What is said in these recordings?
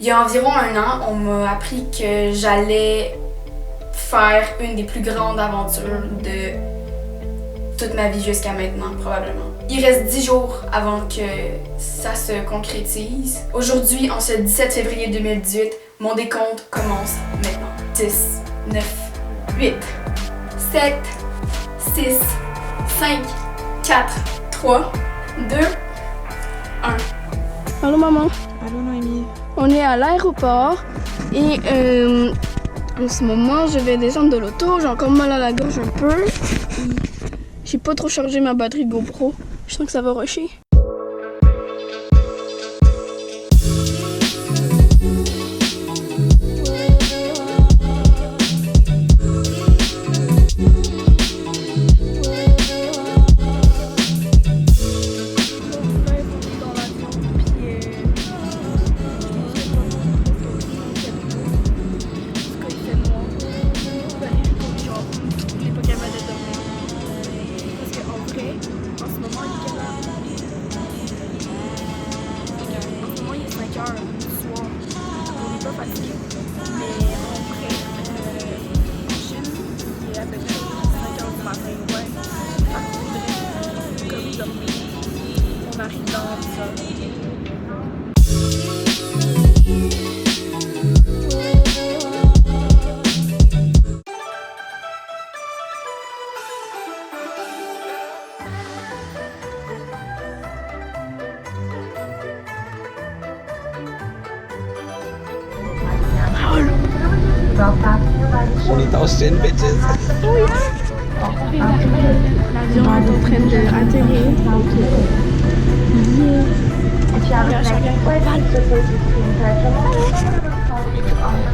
Il y a environ 1 an, on m'a appris que j'allais faire une des plus grandes aventures de toute ma vie jusqu'à maintenant, probablement. Il reste 10 jours avant que ça se concrétise. Aujourd'hui, en ce 17 février 2018, mon décompte commence maintenant. 10, 9, 8, 7, 6, 5, 4, 3, 2, 1. Allô maman. Allô Noémie. On est à l'aéroport et en ce moment je vais descendre de l'auto. J'ai encore mal à la gorge un peu. J'ai pas trop chargé ma batterie GoPro. Je sens que ça va rusher. On est en Chine, bitches. L'avion est en train d'atterrir.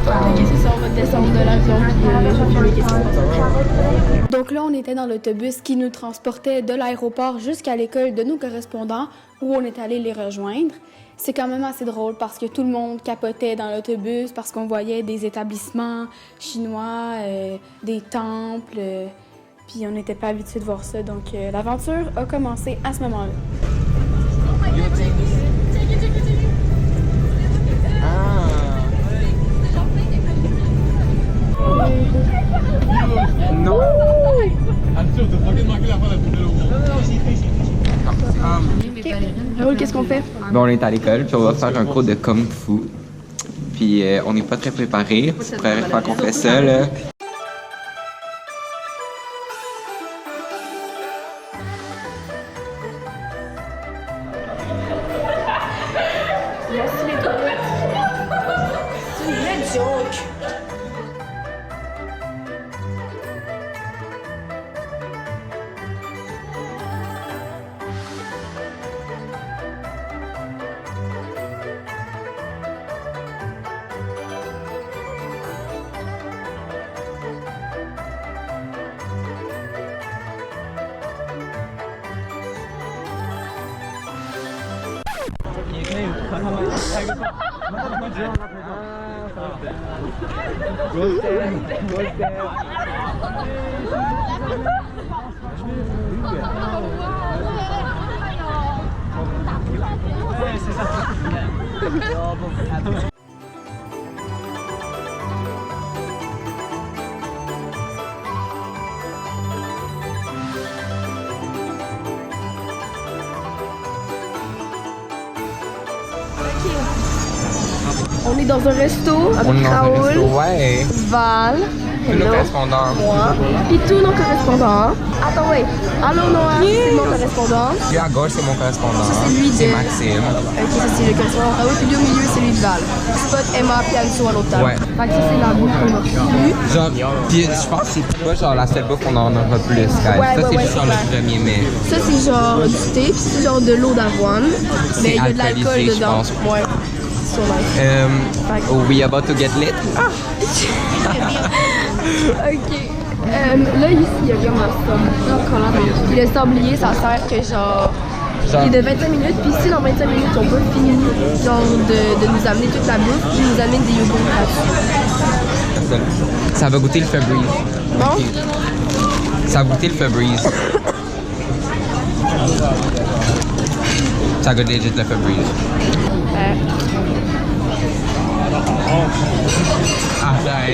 Ok, c'est ça, on va descendre de l'avion puis Donc là, on était dans l'autobus qui nous transportait de l'aéroport jusqu'à l'école de nos correspondants où on est allé les rejoindre. C'est quand même assez drôle parce que tout le monde capotait dans l'autobus parce qu'on voyait des établissements chinois, des temples, puis on n'était pas habitué de voir ça. Donc l'aventure a commencé à ce moment-là. Non. Raoul, qu'est-ce qu'on fait? Ben, on est à l'école, puis on va faire un cours de Kung Fu. Puis on n'est pas très préparé. C'est la première fois qu'on fait ça, là. C'est une vraie joke. On est dans un resto avec On est dans un Raoul, resto, ouais. Val, Nos hello, correspondants. moi, puis tous nos correspondants. Attends, ouais. Allô Noah, c'est mon correspondant. Lui à gauche, c'est mon correspondant. Ça, c'est lui de- C'est Maxime. Ok, ça c'est le correspondant Raoul, puis lui au milieu c'est lui de Val. Spot, Emma, puis Anso à l'autre table. Ouais. Fait que ça c'est la bouffe qu'on a reçue. Genre, puis je pense que c'est pas genre la seule bouffe qu'on en aura plus, guys. Ça, Ouais, c'est ouais, juste genre c'est le 1er mai. Ça c'est genre du thé, puis c'est genre de l'eau d'avoine. Mais il y a de l'alcool alcoolisé, je dedans. pense. Ouais. Sur nice. We about to get lit? Ok. Là, ici, il y a vraiment ça. Puis le sablier, ça sert que genre. Genre, Il est de 25 minutes, puis si dans 25 minutes, on peut finir genre de nous amener toute la bouffe, puis nous amener des yogourts gratuits. ça va goûter le Febreze. Bon? Ça va goûter le Febreze. Ça goûte legit le Febreze.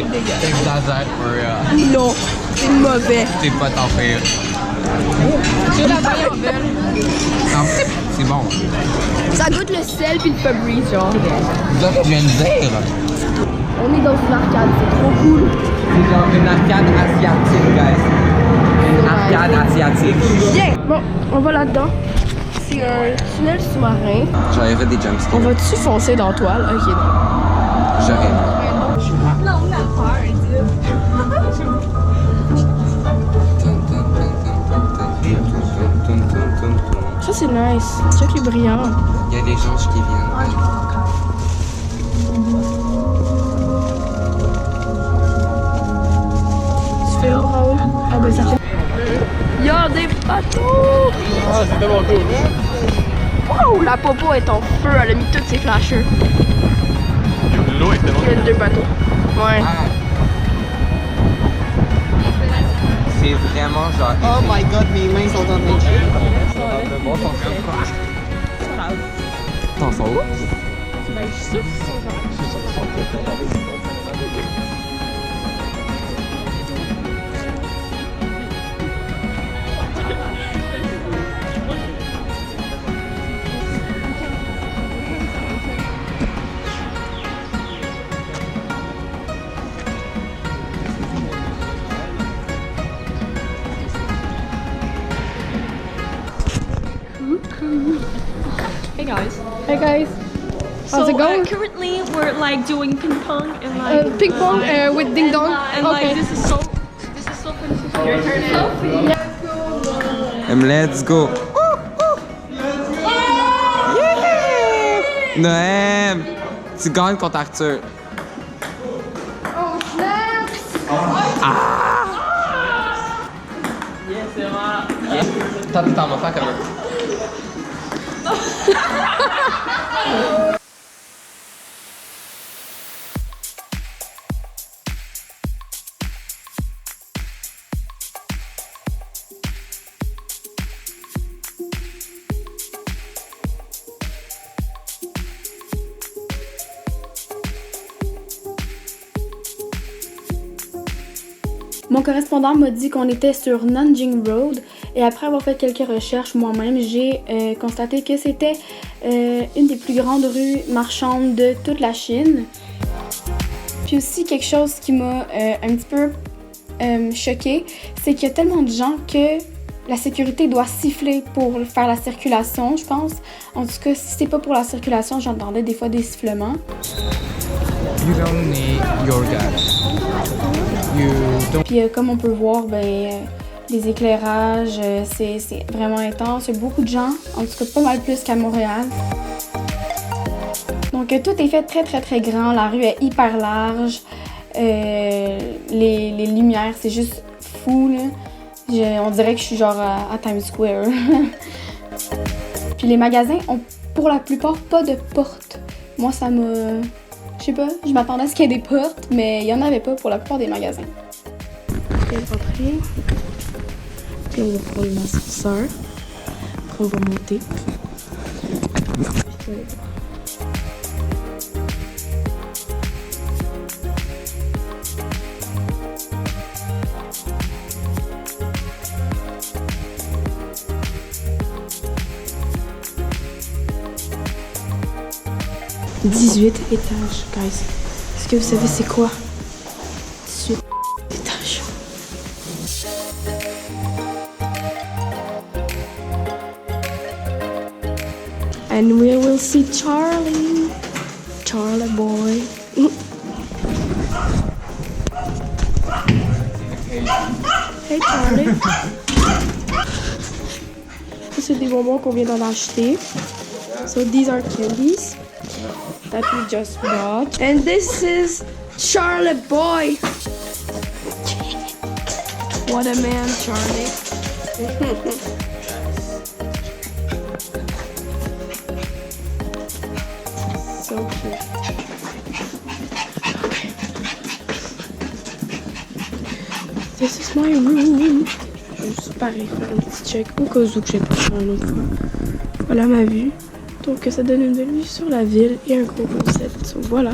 Arrête, t'exagères pour real. Non, c'est mauvais. C'est pas ton pire. Je la paille en belle. Non, c'est bon. Ça goûte le sel puis le Febreze, genre. C'est ça que je viens de dire. On est dans une arcade, c'est trop cool. C'est genre une arcade asiatique, guys. Une arcade asiatique. Bien, bon, on va là-dedans. C'est un tunnel sous-marin. J'aurais fait des jumpscares. On va-tu foncer dans la toile? Ok, non. J'aurais aimé. Ça, c'est nice. Check les brillants. Il y a des gens qui viennent. Tu fais où, Raoul? Ah, ben ça fait. Il y a des bateaux! Ah, c'est tellement cool. Wow! La popo est en feu. Elle a mis tous ses flashers. L'eau est tellement Il y a 2 bateaux. Ouais. Ah. C'est vraiment genre. Oh my god, mes mains sont en train de chier. T'en sors où? Hey guys. Hey guys. How's it going? Currently we're like doing ping pong and like Ping pong with ding dong. and Okay. like this is so fun. Your turn. Sophie. Let's go. Noël, tu gagnes contre Arthur. Oh, snaps! T'en vas faire comme un. Mon correspondant m'a dit qu'on était sur Nanjing Road et après avoir fait quelques recherches moi-même, j'ai constaté que c'était une des plus grandes rues marchandes de toute la Chine. Puis aussi quelque chose qui m'a un petit peu choquée, c'est qu'il y a tellement de gens que la sécurité doit siffler pour faire la circulation, je pense. En tout cas, si c'est pas pour la circulation, j'entendais des fois des sifflements. You don't need your gun. You don't. Puis comme on peut voir, les éclairages, c'est vraiment intense. Il y a beaucoup de gens, en tout cas pas mal plus qu'à Montréal. Donc tout est fait très très très grand, la rue est hyper large. Les lumières, c'est juste fou là. On dirait que je suis genre à Times Square. Puis les magasins ont pour la plupart pas de portes. Moi ça m'a... Je sais pas, je m'attendais à ce qu'il y ait des portes, mais il y en avait pas pour la plupart des magasins. Je vais rentrer. Puis on va prendre l'ascenseur. Après on va monter. « 18 étages, guys. Est-ce que vous savez c'est quoi? 18 étages. And we will see Charlie. Charlie boy. Hey Charlie. Ça, c'est des bonbons qu'on vient d'en acheter. So these are candies that we just bought. And this is Charlie boy. What a man, Charlie. So cute. This is my room. Je vais juste pareil faire un petit check au cas où que j'ai pas fait un autre fois. Voilà ma vue. Donc ça donne une belle vue sur la ville et un gros concept. Donc voilà.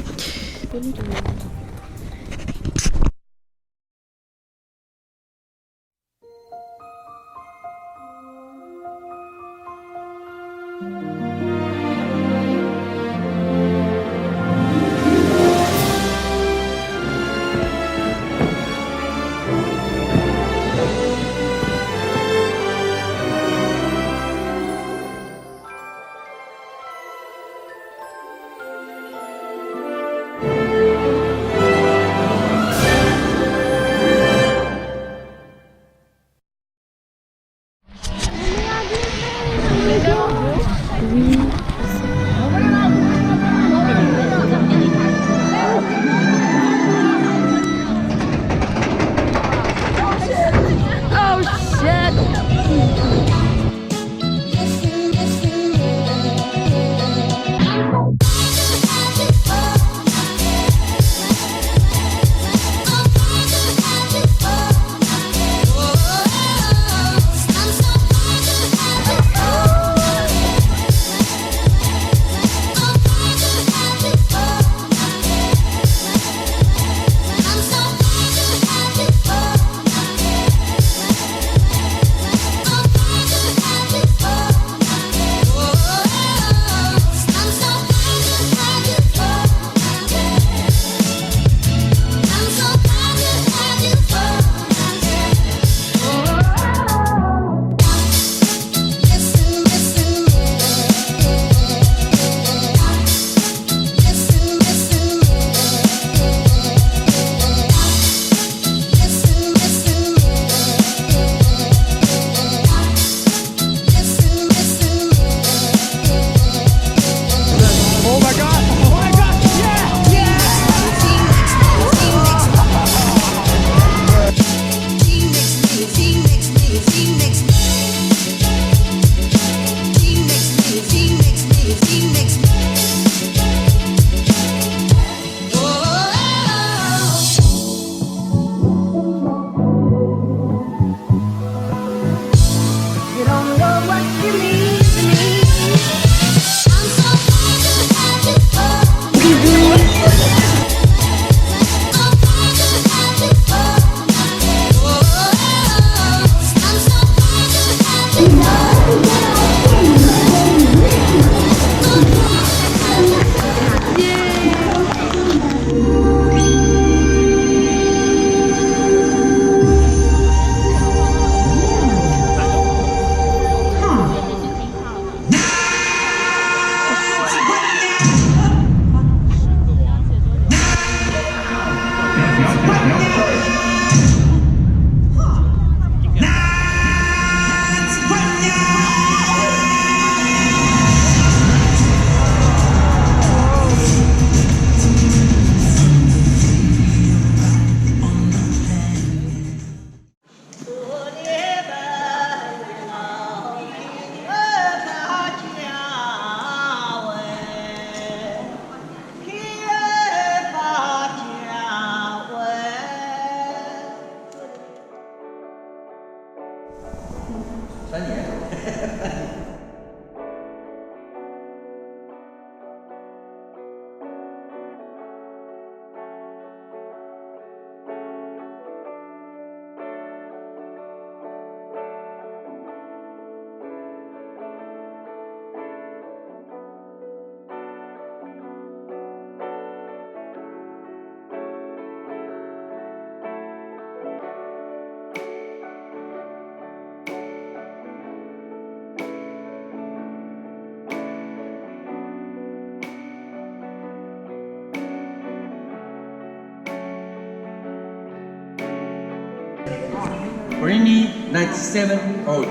Britney, 97 old.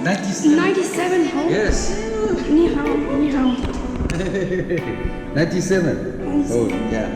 97. 97 home. Yes. 你好，你好。 97 old, yeah.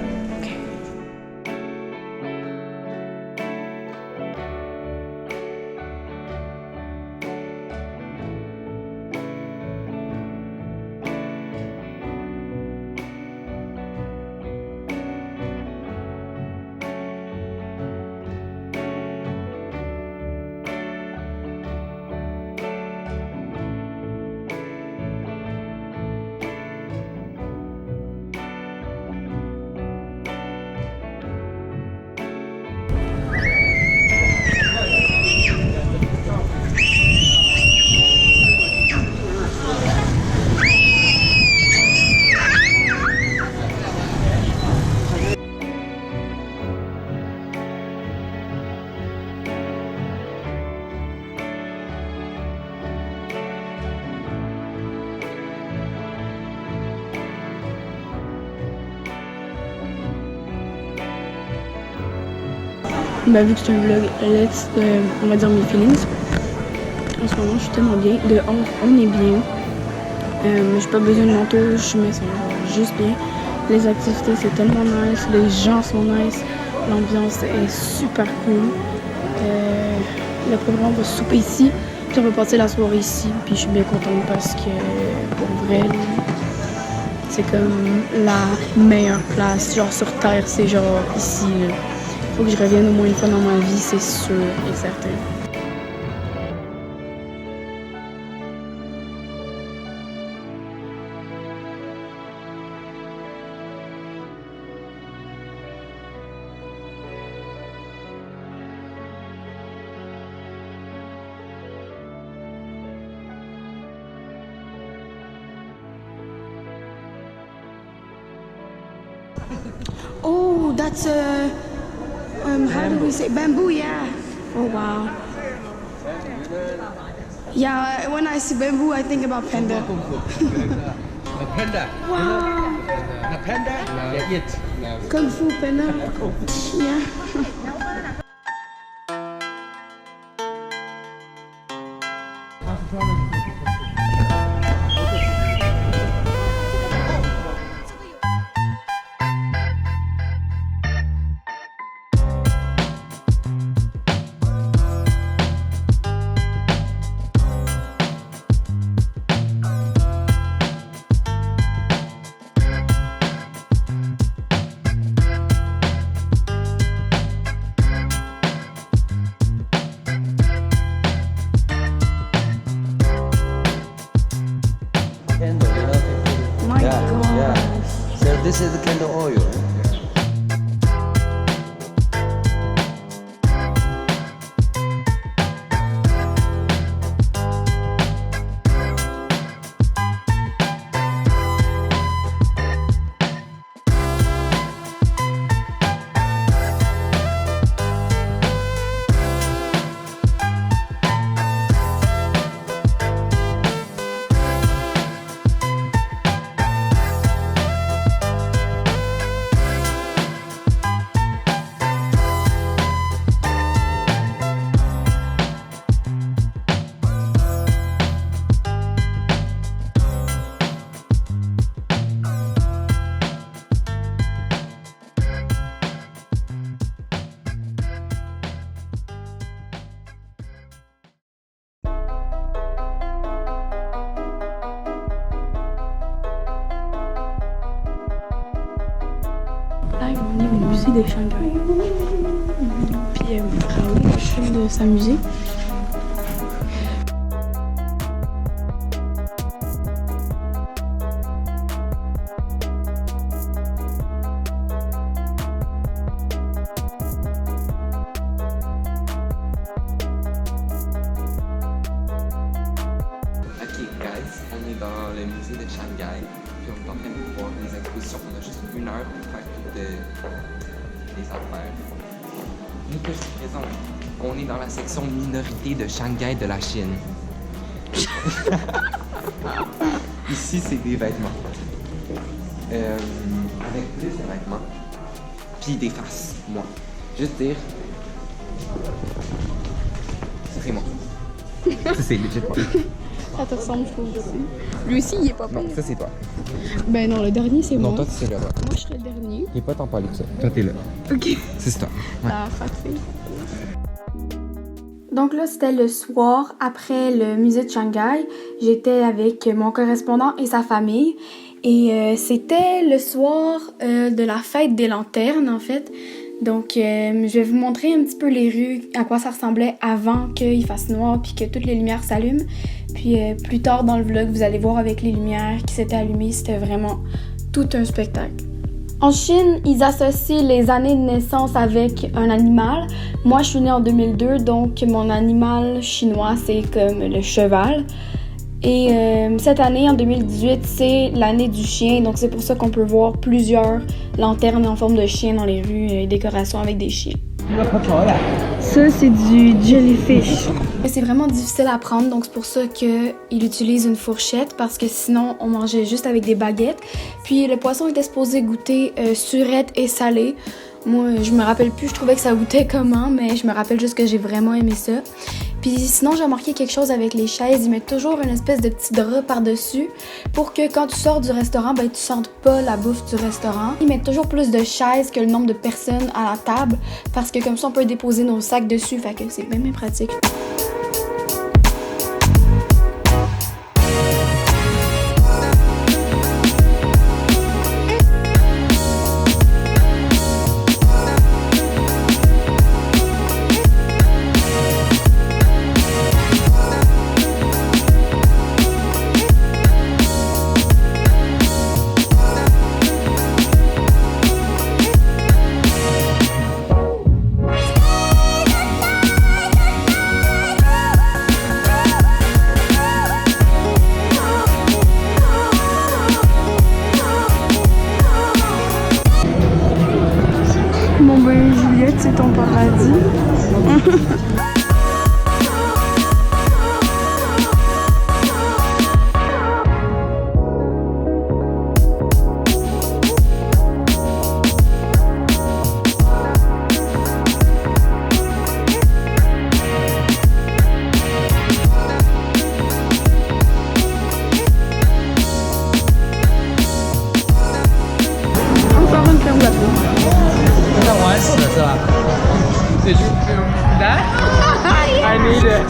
Bah, vu que c'est un vlog, on va dire mes feelings. En ce moment, je suis tellement bien. De on est bien. J'ai pas besoin de manteau, je me sens juste bien. Les activités, c'est tellement nice. Les gens sont nice. L'ambiance est super cool. Le programme va souper ici. Puis on va passer la soirée ici. Puis je suis bien contente parce que, pour vrai, c'est comme la meilleure place. Genre sur Terre, c'est genre ici. Là. Faut que je revienne au moins une fois dans ma vie, c'est sûr et certain. Oh, that's how do we say bamboo? Yeah. Oh wow. Yeah, when I see bamboo, I think about panda. A panda. Wow. A panda? Yeah, it. Kung Fu panda. Yeah. Candle, you know? My Yeah, God. yeah. So this is the candle oil. Là, on est au musée de Shanghai. Puis Raoul est en train de s'amuser. Ok, guys, on est dans le musée de Shanghai, puis on est en train de voir les expositions. On a juste 1 heure pour faire toutes les affaires. Nous, que je vous présente, on est dans la section minorité de Shanghai de la Chine. Ici, c'est des vêtements. Avec plus de vêtements, puis des faces, moi. Juste dire, c'est moi. Ça, c'est legit moi. Ça te ressemble, je trouve aussi. Lui aussi, il est pas Non, pire. ça, c'est toi. Ben non, le dernier, c'est moi. Non, toi, c'est là. Moi, je serais le dernier. Il est pas tant parlé que ça. Toi, t'es là. Ok. Ça, c'est toi. Ouais. Ah, parfait. Donc là, c'était le soir après le musée de Shanghai. J'étais avec mon correspondant et sa famille. Et c'était le soir de la fête des lanternes, en fait. Donc, je vais vous montrer un petit peu les rues, à quoi ça ressemblait avant qu'il fasse noir puis que toutes les lumières s'allument. Puis plus tard dans le vlog, vous allez voir avec les lumières qui s'étaient allumées. C'était vraiment tout un spectacle. En Chine, ils associent les années de naissance avec un animal. Moi, je suis née en 2002, donc mon animal chinois, c'est comme le cheval. Et cette année, en 2018, c'est l'année du chien, donc c'est pour ça qu'on peut voir plusieurs lanternes en forme de chien dans les rues et décorations avec des chiens. Ça, c'est du jellyfish. C'est vraiment difficile à prendre, donc c'est pour ça qu'il utilise une fourchette, parce que sinon, on mangeait juste avec des baguettes. Puis le poisson était supposé goûter surette et salé. Moi, je me rappelle plus, je trouvais que ça goûtait comment, mais je me rappelle juste que j'ai vraiment aimé ça. Puis sinon, j'ai remarqué quelque chose avec les chaises. Ils mettent toujours une espèce de petit drap par-dessus pour que quand tu sors du restaurant, ben tu sentes pas la bouffe du restaurant. Ils mettent toujours plus de chaises que le nombre de personnes à la table parce que comme ça, on peut déposer nos sacs dessus. Fait que c'est même pratique. Mon ben Juliette, c'est ton paradis. Encore une ferme bateau. Did you film that? I need it.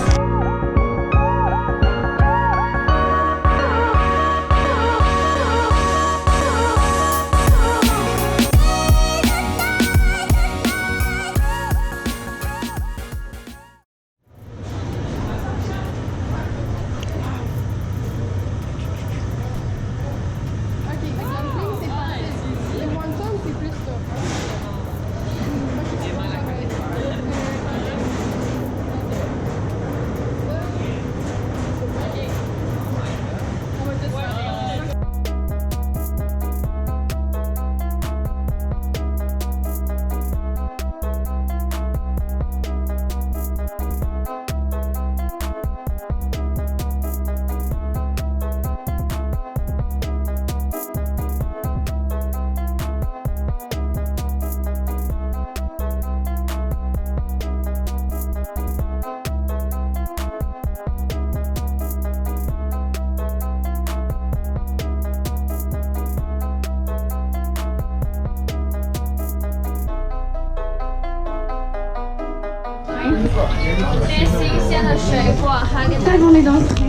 On est dans le train.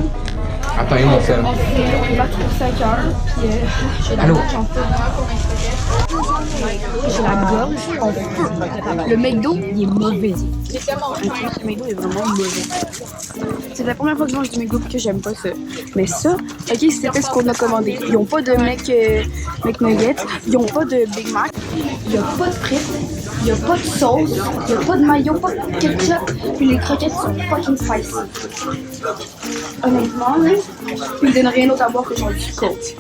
Attends, il mon sel. On va pour 5 heures. Puis j'ai la gorge en feu. J'ai la gorge en feu. Le McDo, il est mauvais. Le McDo est vraiment mauvais. C'est la première fois que je mange du McDo et que j'aime pas ça. Mais ça, ok, c'était ce qu'on a commandé. Ils ont pas de McNuggets, ils ont pas de Big Mac, il y a pas de frites, il y a pas de sauce, il y a pas de mayo, pas de ketchup, puis les croquettes sont fucking spicy. Honnêtement, là, ils me donnent rien d'autre à boire que genre du coke.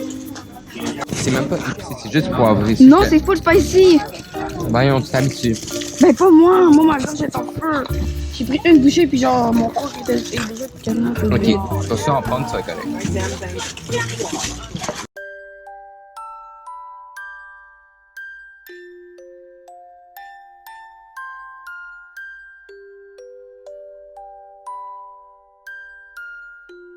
C'est même pas. C'est juste poivré. Non, c'est full spicy! Ben, on s'habitue. Ben pas moi, ma gorge est en feu. J'ai pris une bouchée puis genre mon corps était déjà quasiment fou. Ok, tu vas ça en prendre, ça, correct. Bye!